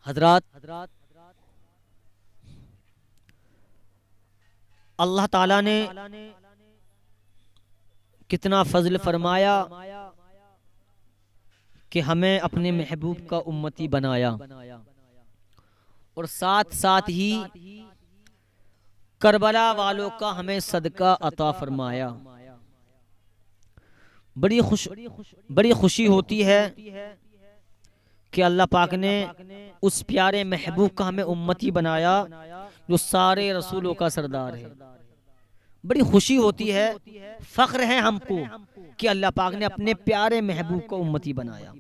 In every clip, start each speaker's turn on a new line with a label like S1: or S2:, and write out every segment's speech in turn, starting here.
S1: हजरात, अल्लाह ताला ने कितना फजल फरमाया कि हमें अपने महबूब का उम्मती बनाया और साथ साथ ही करबला वालों का हमें सदका अता फरमाया। बड़ी खुशी होती है कि अल्लाह पाक ने उस प्यारे महबूब का हमें उम्मती बनाया जो सारे रसूलों का सरदार है। बड़ी खुशी होती है, फख्र है हमको कि अल्लाह पाक ने अपने प्यारे महबूब को उम्मती बनाया।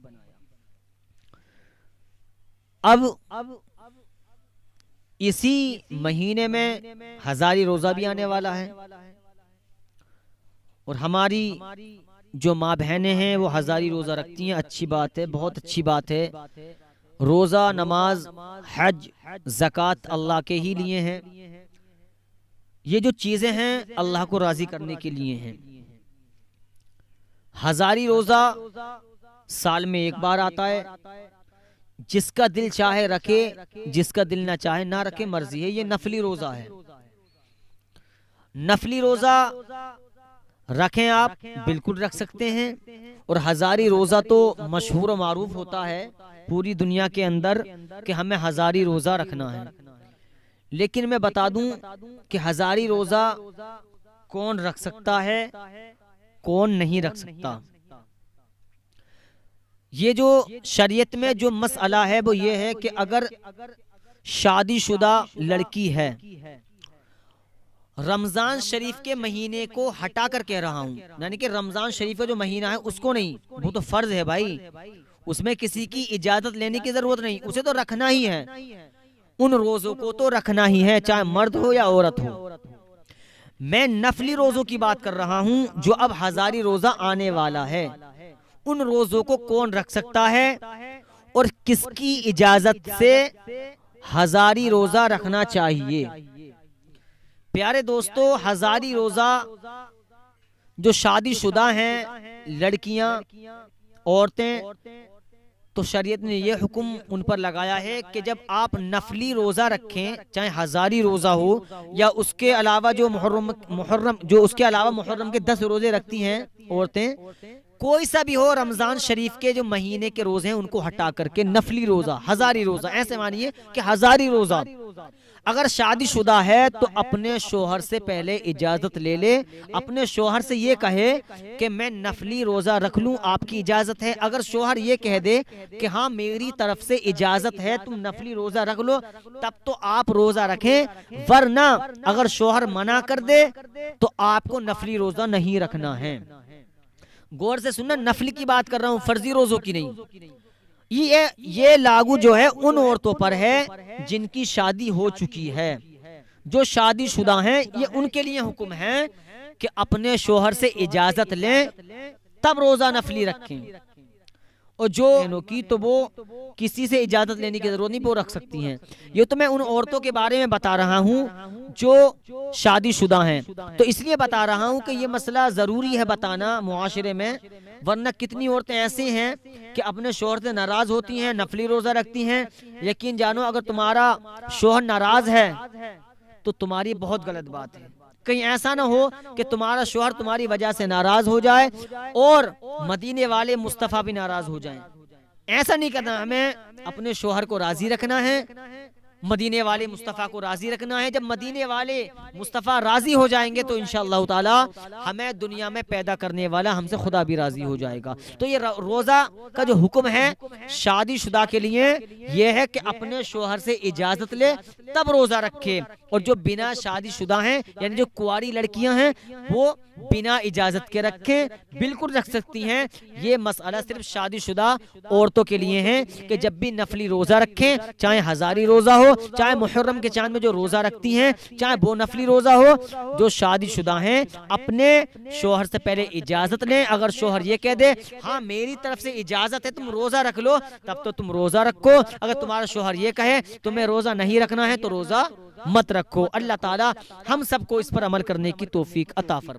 S1: अब इसी महीने में हजारी रोजा भी आने वाला है और हमारी जो माँ बहनें हैं वो हजारी रोजा रखती हैं। अच्छी बात है, बहुत अच्छी बात है। रोजा, नमाज, हज, ज़कात अल्लाह के ही लिए हैं। ये जो चीजें हैं अल्लाह को राजी करने के लिए हैं। हजारी रोजा साल में एक बार आता है। जिसका दिल चाहे रखे, जिसका दिल ना चाहे ना रखे, मर्जी है। ये नफली रोजा है। नफली रोजा रखें आप, बिल्कुल रख सकते हैं। और हजारी रोजा तो मशहूर और मारूफ होता है पूरी दुनिया के अंदर कि हमें हजारी रोजा रखना है। लेकिन मैं बता दूं कि हजारी रोजा कौन रख सकता है, कौन नहीं रख सकता। ये जो शरीयत में जो मसला है वो ये है कि अगर शादीशुदा लड़की है, रमजान शरीफ के महीने को हटा कर कह रहा हूँ, यानी कि रमजान शरीफ का जो महीना है उसको नहीं, वो तो फर्ज है भाई, उसमें किसी की इजाजत लेने की जरूरत नहीं, उसे तो रखना ही है। उन रोजों को तो रखना ही है, चाहे मर्द हो या औरत हो। मैं नफली रोजों की बात कर रहा हूँ जो अब हजारी रोजा आने वाला है। उन रोजों को कौन रख सकता है और किसकी इजाजत से हजारी रोजा रखना चाहिए। प्यारे दोस्तों, हजारी रोजा जो शादीशुदा हैं, लड़कियां, औरतें, तो शरीयत ने यह हुक्म उन पर लगाया है कि जब आप नफली रोजा रखें, चाहे हजारी रोजा हो या उसके अलावा जो मुहर्रम के 10 रोजे रखती हैं औरतें, कोई सा भी हो, रमजान शरीफ के जो महीने के रोजे हैं उनको हटा करके नफली रोजा, हजारी रोजा, ऐसे मानिए कि हजारी रोजा अगर शादीशुदा है तो अपने शोहर से पहले इजाजत ले ले। अपने शोहर से ये कहे कि मैं नफली रोजा रख लूं, आपकी इजाजत है। अगर शोहर ये कह दे कि हाँ मेरी तरफ से इजाजत है, तुम नफली रोजा रख लो, तब तो आप रोजा रखें। वरना अगर शोहर मना कर दे तो आपको नफली रोजा नहीं रखना है। गौर से सुनना, नफली की बात कर रहा हूँ, फर्जी रोजों की नहीं। ये लागू जो है उन औरतों पर है जिनकी शादी हो चुकी है। जो शादीशुदा हैं ये उनके लिए हुक्म है कि अपने शोहर से इजाजत लें तब रोजा नफली रखें। और जो की तो वो किसी से इजाजत लेने की जरूरत नहीं, वो रख सकती हैं। ये तो मैं उन औरतों के बारे में बता रहा हूँ जो शादीशुदा हैं। तो इसलिए बता रहा हूँ कि ये मसला जरूरी है बताना मुआशरे में, वरना कितनी औरतें ऐसी हैं कि अपने शोहर से नाराज होती हैं, नफली रोजा रखती हैं। यकीन जानो अगर तुम्हारा शोहर नाराज है तो तुम्हारी बहुत गलत बात है। कहीं ऐसा ना हो कि तुम्हारा शोहर तुम्हारी वजह से नाराज हो जाए और मदीने वाले मुस्तफा भी नाराज हो जाएं। ऐसा नहीं करना, हमें अपने शोहर को राजी रखना है, मदीने वाले मुस्तफ़ा को राजी रखना है। जब मदीने वाले मुस्तफ़ा राजी हो जाएंगे तो इंशाअल्लाह ताला हमें दुनिया में पैदा करने वाला हमसे खुदा भी राजी हो जाएगा। तो ये रोज़ा का जो हुक्म है शादीशुदा के लिए ये है कि अपने शोहर से इजाज़त ले तब रोज़ा रखे। और जो बिना शादीशुदा हैं यानी जो कुंवारी लड़कियां हैं वो बिना इजाजत के रखें, बिल्कुल रख सकती हैं। ये मसला सिर्फ शादीशुदा औरतों के लिए है कि जब भी नफली रोजा रखें, चाहे हजारी रोजा हो, चाहे मुहर्रम के चांद में जो रोजा रखती हैं, चाहे वो नफली रोजा हो, जो शादीशुदा हैं अपने शोहर से पहले इजाजत लें। अगर शोहर ये कह दे हाँ मेरी तरफ से इजाजत है तुम रोजा रख लो, तब तो तुम रोजा रखो। अगर तुम्हारा शोहर ये कहे तुम्हें रोजा नहीं रखना है तो रोजा मत रखो। अल्लाह ताला हम सबको इस पर अमल करने की तौफीक अता फरमाए।